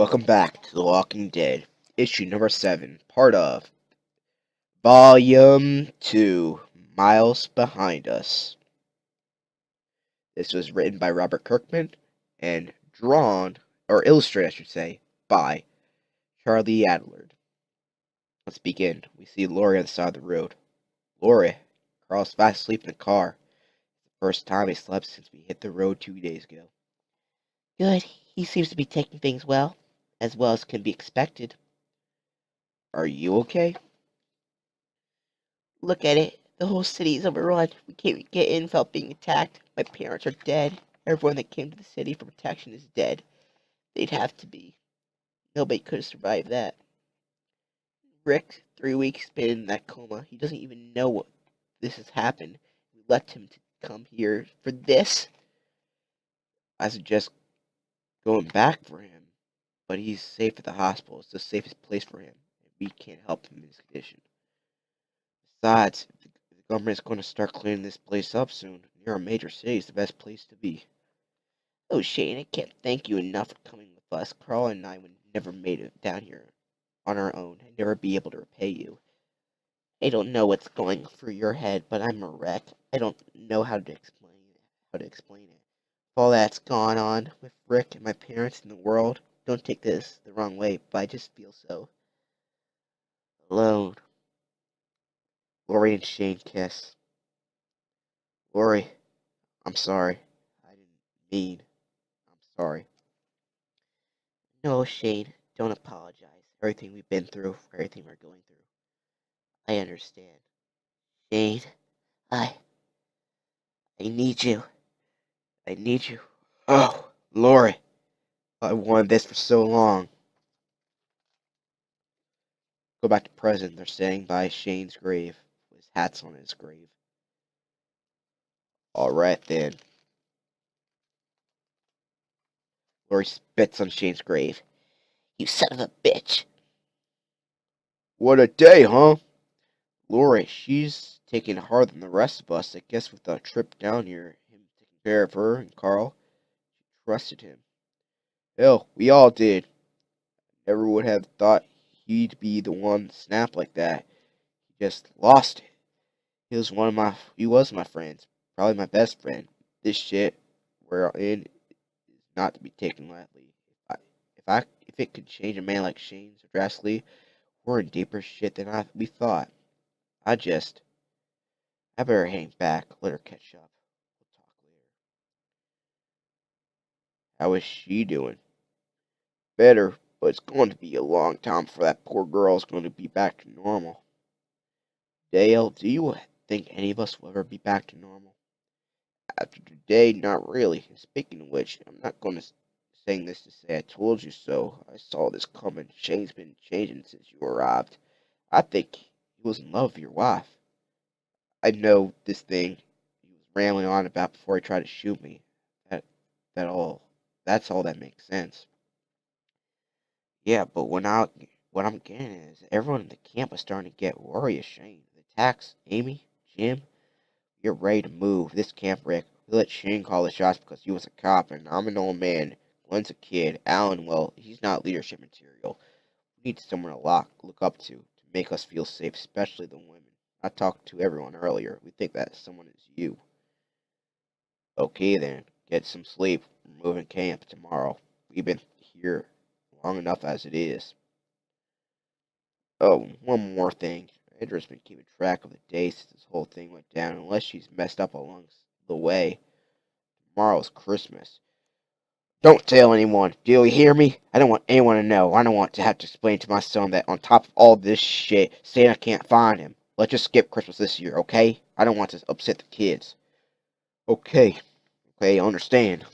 Welcome back to The Walking Dead, issue number 7, part of Volume 2, Miles Behind Us. This was written by Robert Kirkman and drawn, or illustrated, I should say, by Charlie Adlard. Let's begin. We see Lori on the side of the road. Lori, Carl's fast asleep in the car. The first time he slept since we hit the road 2 days ago. Good. He seems to be taking things well as can be expected. Are you okay? Look at it. The whole city is overrun. We can't get in without being attacked. My parents are dead. Everyone that came to the city for protection is dead. They'd have to be. Nobody could have survived that. Rick, 3 weeks, been in that coma. He doesn't even know what this has happened. We left him to come here for this. I suggest going back for him, but he's safe at the hospital. It's the safest place for him, and we can't help him in his condition. Besides, if the government's going to start cleaning this place up soon, near a major city is the best place to be. Oh, Shane, I can't thank you enough for coming with us. Carl and I would never made it down here on our own. I'd never be able to repay you. I don't know what's going through your head, but I'm a wreck. I don't know how to explain it. All that's gone on with Rick and my parents in the world. Don't take this the wrong way, but I just feel so alone. Lori and Shane kiss. Lori, I'm sorry. I didn't mean. I'm sorry. No, Shane, don't apologize. Everything we've been through, everything we're going through. I understand. Shane, I need you. I need you. Oh, Lori. I wanted this for so long. Go back to present. They're standing by Shane's grave. His hat's on his grave. Alright then. Lori spits on Shane's grave. You son of a bitch. What a day, huh? Lori, she's taking it harder than the rest of us. I guess with the trip down here, him taking care of her and Carl, she trusted him. Hell, we all did. Never would have thought he'd be the one to snap like that. He just lost it. He was my friend. Probably my best friend. This shit we're in is not to be taken lightly. If it could change a man like Shane so drastically, we're in deeper shit than we thought. I better hang back, let her catch up. We'll talk later. How is she doing? Better, but it's going to be a long time before that poor girl is going to be back to normal. Dale, do you think any of us will ever be back to normal? After today, not really. Speaking of which, I'm not going to saying this to say I told you so. I saw this coming. Shane's been changing since you arrived. I think he was in love with your wife. I know this thing he was rambling on about before he tried to shoot me. That that all that's all that makes sense. Yeah, but what I'm getting is everyone in the camp was starting to get worried of Shane. The attacks, Amy, Jim, you're ready to move. This camp, Rick. We let Shane call the shots because he was a cop, and I'm an old man. Glenn's a kid. Alan, well, he's not leadership material. We need someone to look up to make us feel safe, especially the women. I talked to everyone earlier. We think that someone is you. Okay then, get some sleep. We're moving camp tomorrow. We've been here long enough as it is. Oh, one more thing. Andrew's been keeping track of the days since this whole thing went down, unless she's messed up along the way. Tomorrow's Christmas. Don't tell anyone. Do you hear me? I don't want anyone to know. I don't want to have to explain to my son that on top of all this shit, Santa can't find him. Let's just skip Christmas this year, okay? I don't want to upset the kids. Okay. Okay, I understand.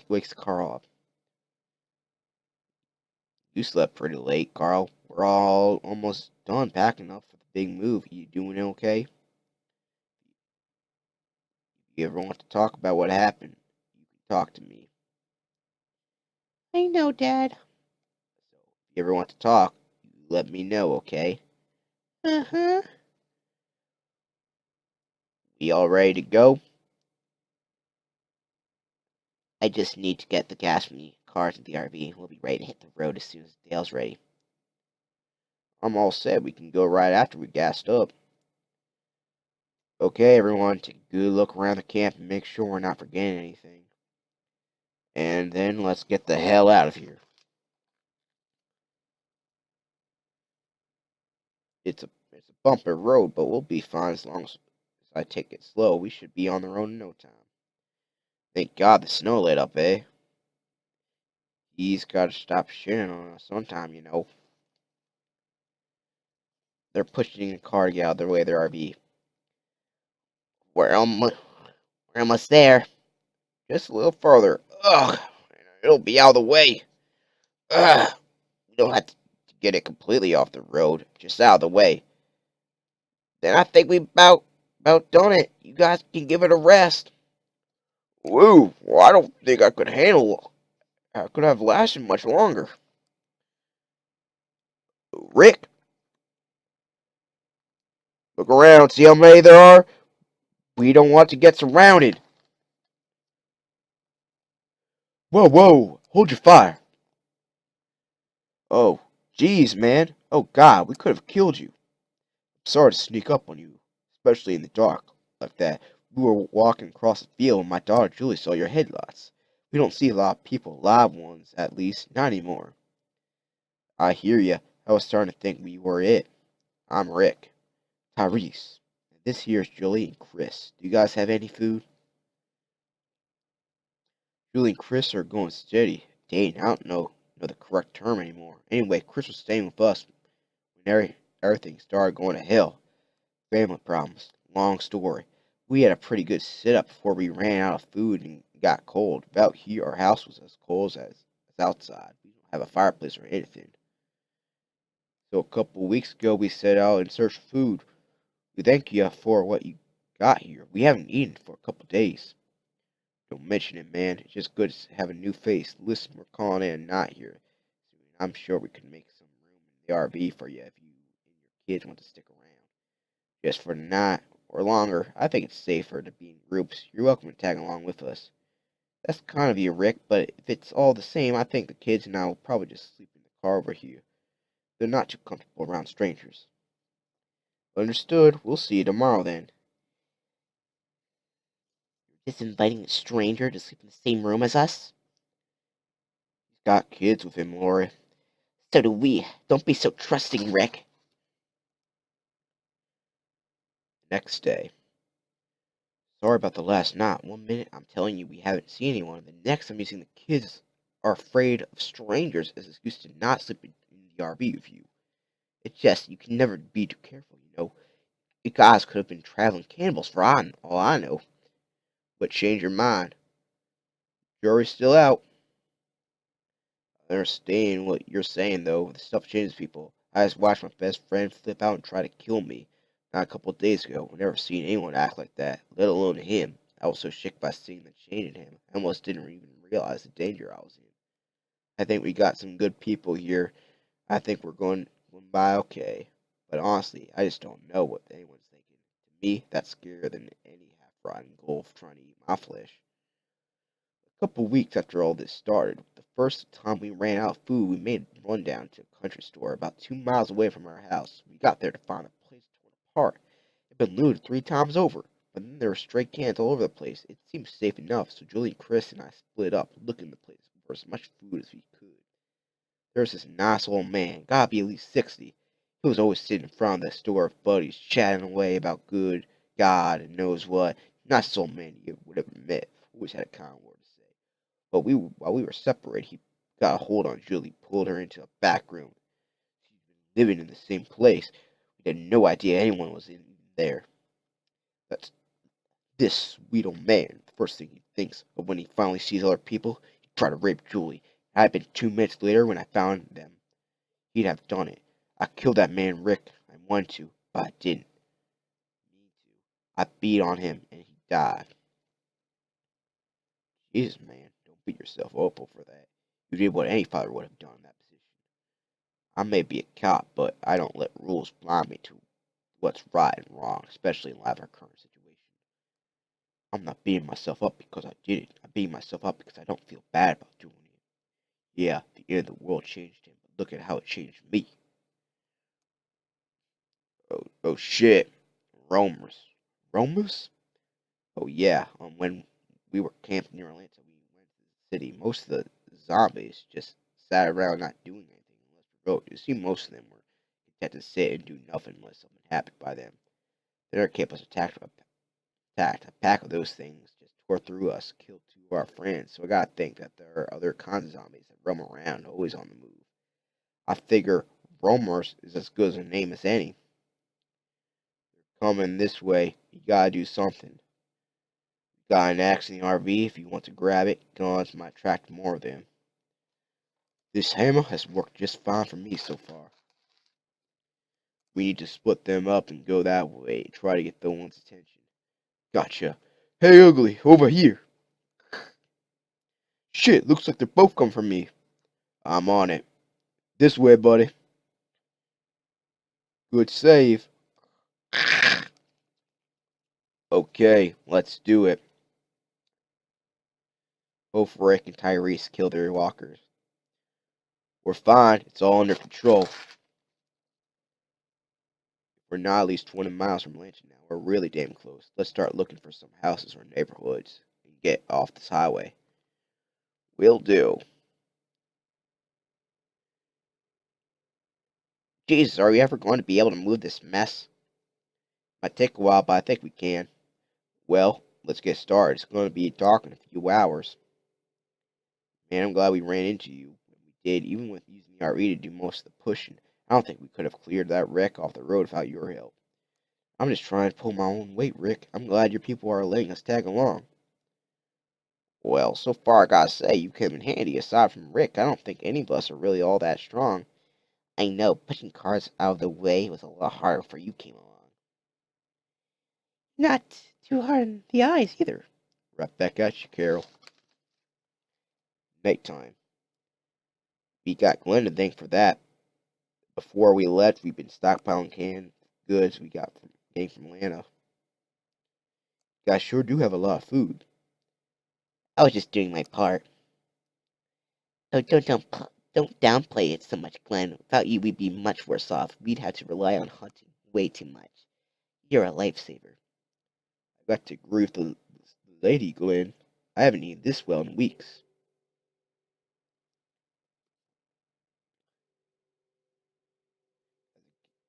Wakes Carl up. You slept pretty late, Carl. We're all almost done packing up for the big move. You doing okay? If you ever want to talk about what happened, you can talk to me. I know, Dad. So, if you ever want to talk, you let me know, okay? Uh-huh. We all ready to go? I just need to get the gas from the cars in the RV. We'll be ready to hit the road as soon as Dale's ready. I'm all set. We can go right after we gassed up. Okay, everyone, take a good look around the camp and make sure we're not forgetting anything. And then let's get the hell out of here. It's a bumpy road, but we'll be fine as long as I take it slow. We should be on the road in no time. Thank God the snow let up, eh? He's got to stop shitting on us sometime, you know. They're pushing the car to get out of their way of their RV. We're almost there. Just a little further. Ugh, it'll be out of the way. Ugh, we don't have to get it completely off the road, just out of the way. Then I think we about done it. You guys can give it a rest. Woo, well, I don't think I could have lasted much longer. Rick, look around, see how many there are? We don't want to get surrounded. Whoa, whoa, hold your fire. Oh, jeez, man. Oh, God, we could have killed you. I'm sorry to sneak up on you, especially in the dark like that. We were walking across the field and my daughter Julie saw your headlights. We don't see a lot of people, live ones at least, not anymore. I hear ya. I was starting to think we were it. I'm Rick. Tyrese. And this here's Julie and Chris. Do you guys have any food? Julie and Chris are going steady. Dating, I don't know the correct term anymore. Anyway, Chris was staying with us when everything started going to hell. Family problems. Long story. We had a pretty good sit-up before we ran out of food and got cold. About here, our house was as cold as outside. We don't have a fireplace or anything. So a couple of weeks ago, we set out in search of food. We thank you for what you got here. We haven't eaten for a couple of days. Don't mention it, man. It's just good to have a new face. Listen, we're calling in not here. I'm sure we can make some room in the RV for you if you and your kids want to stick around. Just for the night or longer, I think it's safer to be in groups. You're welcome to tag along with us. That's kind of you, Rick, but if it's all the same, I think the kids and I will probably just sleep in the car over here. They're not too comfortable around strangers. Understood. We'll see you tomorrow then. Just inviting a stranger to sleep in the same room as us? He's got kids with him, Lori. So do we. Don't be so trusting, Rick. Next day. Sorry about the last night. One minute I'm telling you we haven't seen anyone, the next I'm using the kids are afraid of strangers as an excuse to not sleep in the RV with you. It's just, you can never be too careful, you know. You guys could have been traveling cannibals for all I know. But change your mind. Jury's still out. I understand what you're saying, though. The stuff changes people. I just watched my best friend flip out and try to kill me. Not a couple of days ago. I've never seen anyone act like that, let alone him. I was so shook by seeing the change in him. I almost didn't even realize the danger I was in. I think we got some good people here. I think we're going by okay. But honestly, I just don't know what anyone's thinking. To me, that's scarier than any half-rotten wolf trying to eat my flesh. A couple weeks after all this started, the first time we ran out of food, we made a run down to a country store about 2 miles away from our house. We got there to find a place torn apart. It had been looted 3 times over, but then there were stray cans all over the place. It seemed safe enough, so Julie, Chris, and I split up, looking the place for as much food as we could. There was this nice old man, gotta be at least 60. He was always sitting in front of the store with buddies, chatting away about good God and knows what. Nicest old man you would ever met. Always had a kind word to say. But while we were separated, he got a hold on Julie, pulled her into a back room. She'd been living in the same place. We had no idea anyone was in there. That's this sweet old man. The first thing he thinks of when he finally sees other people, he'd try to rape Julie. It had been 2 minutes later when I found them. He'd have done it. I killed that man Rick. I wanted to, but I didn't. Need to. I beat on him and he died. Jesus, man, don't beat yourself up over that. You did what any father would have done in that position. I may be a cop, but I don't let rules blind me to what's right and wrong, especially in light of our current situation. I'm not beating myself up because I did it. I'm beating myself up because I don't feel bad about doing it. Yeah, the end of the world changed him, but look at how it changed me. Oh shit. Roamers. Roamers? Oh yeah, when we were camping near Atlanta, we went to the city. Most of the zombies just sat around not doing anything unless we wrote. You see, most of them were content to sit and do nothing unless something happened by them. Then our camp was attacked. A pack of those things just tore through us, killed two of our friends. So I gotta think that there are other kinds of zombies that roam around, always on the move. I figure roamers is as good as a name as any. Coming this way, you gotta do something. Got an axe in the RV if you want to grab it. Guns might attract more of them. This hammer has worked just fine for me so far. We need to split them up and go that way. Try to get the one's attention. Gotcha. Hey, ugly, over here. Shit, looks like they're both coming from me. I'm on it. This way, buddy. Good save. Okay, let's do it. Both Rick and Tyrese killed their walkers. We're fine. It's all under control. We're not at least 20 miles from Lansing now. We're really damn close. Let's start looking for some houses or neighborhoods and get off this highway. Will do. Jesus, are we ever going to be able to move this mess? Might take a while, but I think we can. Well, let's get started. It's going to be dark in a few hours. Man, I'm glad we ran into you when we did, even with using the RE to do most of the pushing. I don't think we could have cleared that wreck off the road without your help. I'm just trying to pull my own weight, Rick. I'm glad your people are letting us tag along. Well, so far I gotta say, you came in handy. Aside from Rick, I don't think any of us are really all that strong. I know, pushing cars out of the way was a lot harder before you came along. Not too hard on the eyes, either. Right back at you, Carol. Nighttime. We got Glenn to thank for that. Before we left, we've been stockpiling canned goods we got from Atlanta. You guys sure do have a lot of food. I was just doing my part. Oh, don't downplay it so much, Glenn. Without you, we'd be much worse off. We'd have to rely on hunting way too much. You're a lifesaver. I got to agree with the lady, Glenn. I haven't eaten this well in weeks.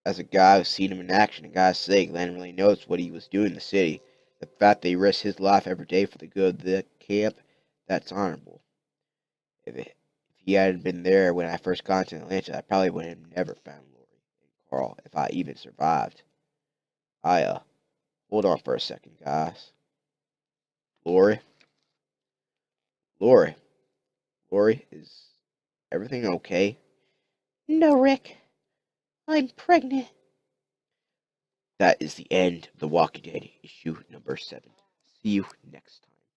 As a guy who's seen him in action, I gotta say, Glenn really knows what he was doing in the city. The fact that he risks his life every day for the good of the camp, that's honorable. If he hadn't been there when I first got to Atlanta, I probably would have never found Lori and Carl if I even survived. Hold on for a second, guys. Lori? Lori? Lori, is everything okay? No, Rick. I'm pregnant. That is the end of The Walking Dead, issue number 7. See you next time.